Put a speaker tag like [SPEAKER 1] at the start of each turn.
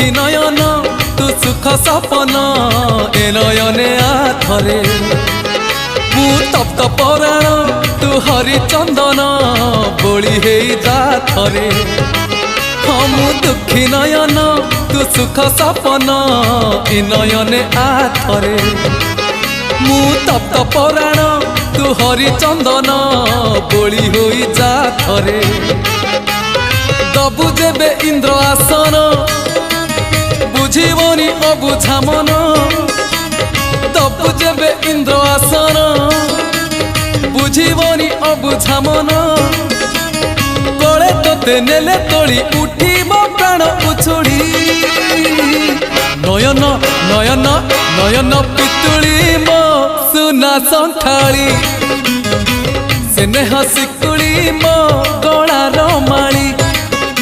[SPEAKER 1] दुखी नयन तू सुख सपन ए नयने आथरे मु तप्त पराण तू हरिचंदन बोली हे जा थरे हाँ मु दुखी नयन तू सुख सपन ए नयने आथरे मु तप्त पराण तू हरिचंदन बोली होई जा थरे दबु जेबे इंद्र आसन बुझीबनी अबुझा मन दबु जेबे इंद्र आसन बुझीबनी अबुझा मन कले तोते नेले तोली उठीब प्राण उछुड़ी नयन नयन नयन पितुली मो सुना संखाली स्नेह शिकुली मो गलार माली